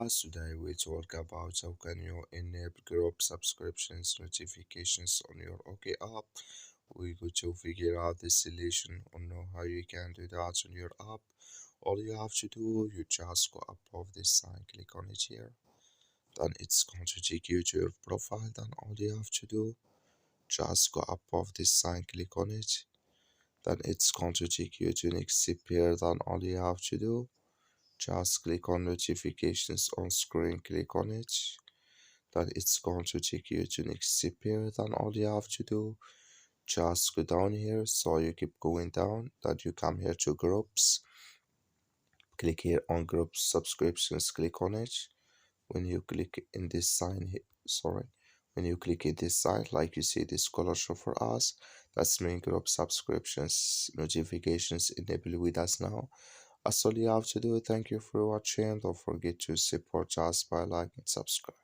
Today we talk about how can you enable group subscriptions notifications on your OK app. We go to figure out the solution on how you can do that on your app. All you have to do, you just go above this sign, click on it here. Then it's going to take you to your profile. Then all you have to do, just go above this sign, click on it. Then it's going to take you to next step here. Then all you have to do, just click on notifications on screen, click on it. Then it's going to take you to next step here. Then all you have to do, just go down here. So you keep going down. Then you come here to groups. Click here on group subscriptions, click on it. When you click in this sign here, sorry, when you click in this sign, like you see this color show for us, that's mean group subscriptions notifications enable with us now. That's all you have to do. Thank you for watching. Don't forget to support us by like and subscribe.